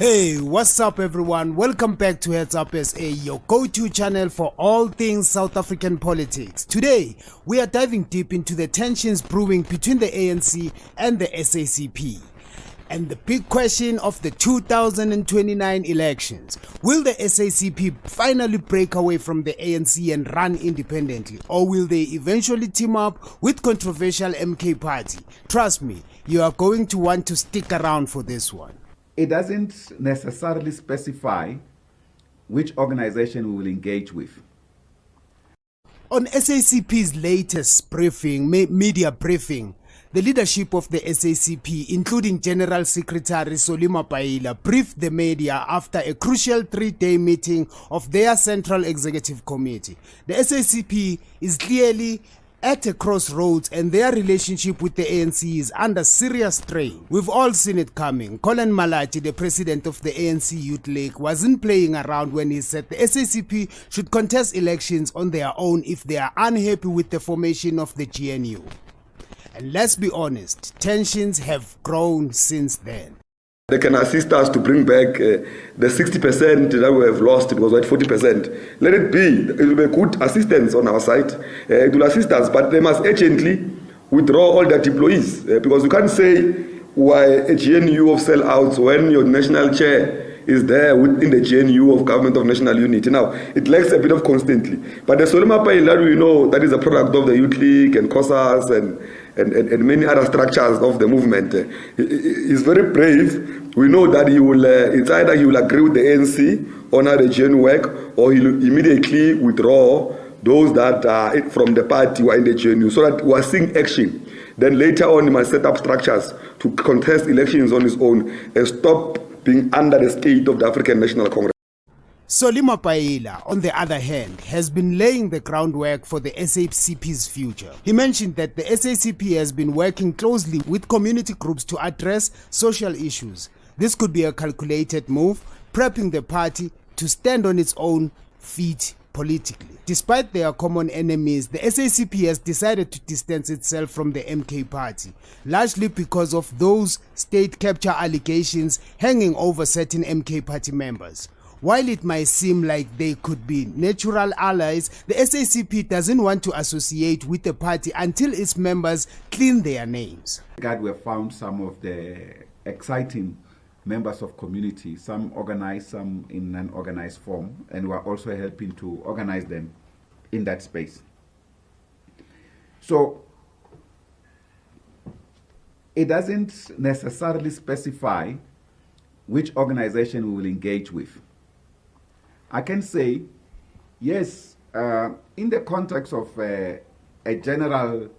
Hey, what's up everyone? Welcome back to Heads Up SA, your go-to channel for all things South African politics. Today, we are diving deep into the tensions brewing between the ANC and the SACP. And the big question of the 2029 elections. Will the SACP finally break away from the ANC and run independently? Or will they eventually team up with controversial MK party? Trust me, you are going to want to stick around for this one. It doesn't necessarily specify which organization we will engage with. On SACP's latest media briefing, the leadership of the SACP, including General Secretary Fikile Mbalula, briefed the media after a crucial 3-day meeting of their Central Executive Committee. The SACP is clearly at a crossroads and their relationship with the ANC is under serious strain. We've all seen it coming. Colin Malachi, the president of the ANC Youth League, wasn't playing around when he said the SACP should contest elections on their own if they are unhappy with the formation of the GNU. And let's be honest, tensions have grown since then. They can assist us to bring back the 60% that we have lost. It was like 40%. Let it be. It will be good assistance on our side. It will assist us, but they must urgently withdraw all their employees because you can't say why a GNU of sellouts when your national chair is there within the GNU of Government of National Unity. Now, it lacks a bit of constantly. But the Solima that we know that is a product of the Youth League and COSAS and many other structures of the movement. He's very brave. We know that he will, it's either he will agree with the ANC on how the GNU work, or he will immediately withdraw those that are from the party who are in the GNU, so that we are seeing action. Then later on, he must set up structures to contest elections on his own and stop being under the state of the African National Congress. Fikile Mbalula, on the other hand, has been laying the groundwork for the SACP's future. He mentioned that the SACP has been working closely with community groups to address social issues. This could be a calculated move, prepping the party to stand on its own feet politically. Despite their common enemies, the SACP has decided to distance itself from the MK party, largely because of those state capture allegations hanging over certain MK party members. While it might seem like they could be natural allies, the SACP doesn't want to associate with the party until its members clean their names. We have found some of the exciting members of community, some organized, some in an organized form, and we are also helping to organize them in that space. So it doesn't necessarily specify which organization we will engage with. I can say, yes, in the context of a general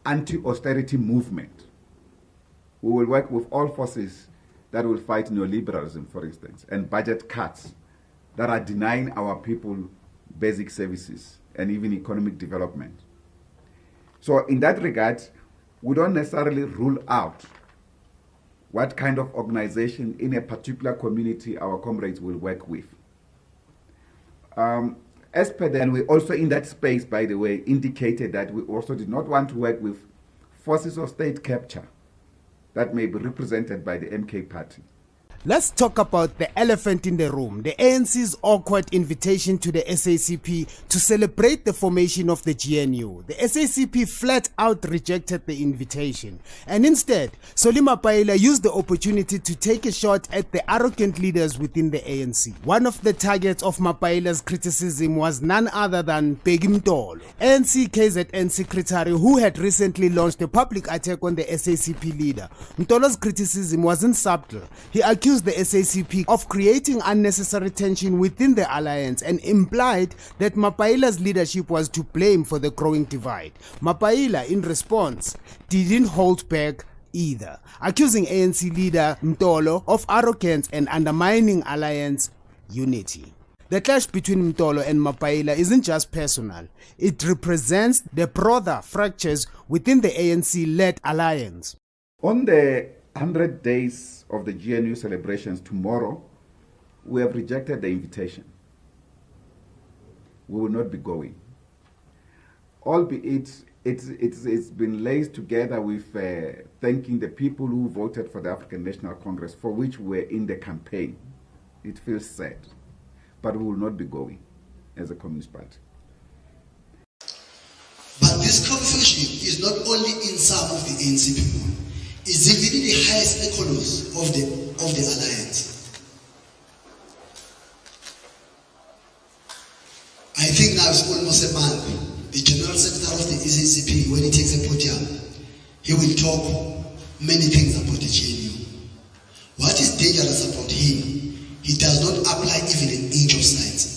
anti-austerity movement, we will work with all forces that will fight neoliberalism, for instance, and budget cuts that are denying our people basic services and even economic development. So in that regard, we don't necessarily rule out what kind of organization in a particular community our comrades will work with. As per then, we also in that space, by the way, indicated that we also did not want to work with forces of state capture that may be represented by the MK party. Let's talk about the elephant in the room, the ANC's awkward invitation to the SACP to celebrate the formation of the GNU. The SACP flat out rejected the invitation, and instead, Fikile Mbalula used the opportunity to take a shot at the arrogant leaders within the ANC. One of the targets of Mbalula's criticism was none other than Bheki Mtolo, ANC KZN secretary, who had recently launched a public attack on the SACP leader. Mtolo's criticism wasn't subtle. He accused the SACP of creating unnecessary tension within the alliance and implied that Mbalula's leadership was to blame for the growing divide. Mbalula, in response, didn't hold back either, accusing ANC leader Mtolo of arrogance and undermining alliance unity. The clash between Mtolo and Mbalula isn't just personal, it represents the broader fractures within the ANC-led alliance. On the 100 days of the GNU celebrations tomorrow, we have rejected the invitation. We will not be going. Albeit it's been laced together with thanking the people who voted for the African National Congress, for which we're in the campaign. It feels sad, but we will not be going as a Communist Party. But this confusion is not only in some of the ANC people, it's even in the highest echelons of the alliance. I think now it's almost a month. The General Secretary of the SACP, when he takes a podium, he will talk many things about the GNU. What is dangerous about him, he does not apply even an inch of science.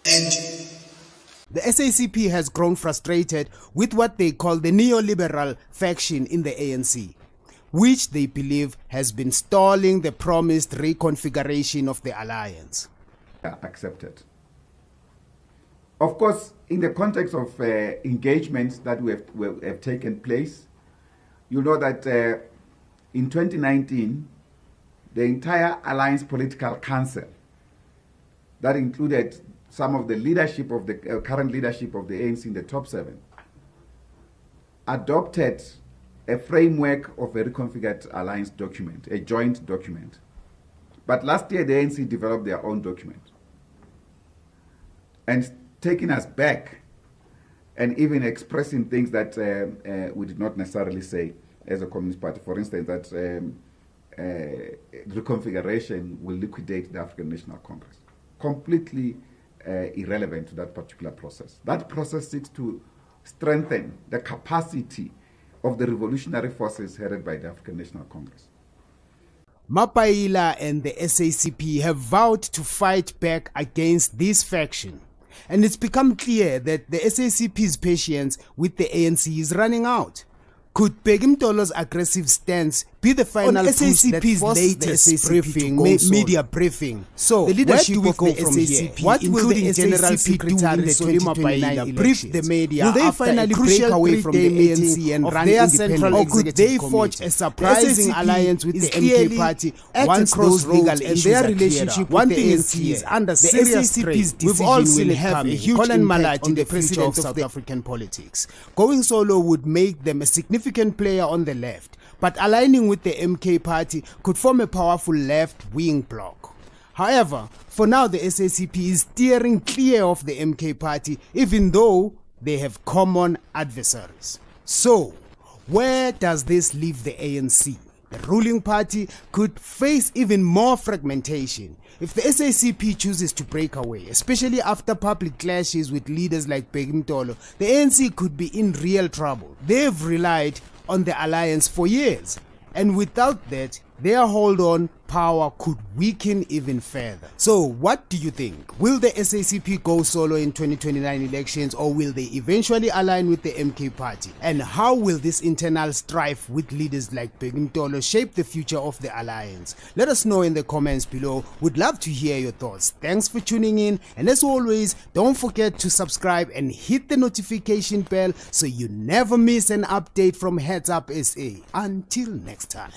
And the SACP has grown frustrated with what they call the neoliberal faction in the ANC, which they believe has been stalling the promised reconfiguration of the alliance. Accepted. Of course, in the context of engagements that have taken place, you know that in 2019, the entire Alliance Political Council, that included some of the leadership of the current leadership of the ANC in the top 7, adopted a framework of a reconfigured alliance document, a joint document. But last year, the ANC developed their own document. And taking us back and even expressing things that we did not necessarily say as a Communist Party. For instance, that reconfiguration will liquidate the African National Congress. Completely irrelevant to that particular process. That process seeks to strengthen the capacity of the revolutionary forces headed by the African National Congress. Mapaila and the SACP have vowed to fight back against this faction, and it's become clear that the SACP's patience with the ANC is running out. Could Bheki Mtolo's aggressive stance be the final push that forces the SACP media briefing? So, the leadership of the SACP, what will the General Secretary Mapaila brief the media? Will they finally break away from the ANC and run independent, or could they forge a surprising alliance with the MK party once those legal and their relationship with the ANC is under serious strain? We've all seen it have a huge impact on the president of South African politics. Going solo would make them a significant player on the left, but aligning with the MK party could form a powerful left-wing bloc. However, for now the SACP is steering clear of the MK party, even though they have common adversaries. So, where does this leave the ANC? The ruling party could face even more fragmentation if the SACP chooses to break away, especially after public clashes with leaders like Bheki Mtolo. The ANC could be in real trouble. They've relied on the alliance for years, and without that, their hold on power could weaken even further. So what do you think? Will the SACP go solo in 2029 elections, or will they eventually align with the MK party? And how will this internal strife with leaders like Bheki Mtolo shape the future of the alliance? Let us know in the comments below. Would love to hear your thoughts. Thanks for tuning in, and as always, don't forget to subscribe and hit the notification bell so you never miss an update from Heads Up SA. Until next time.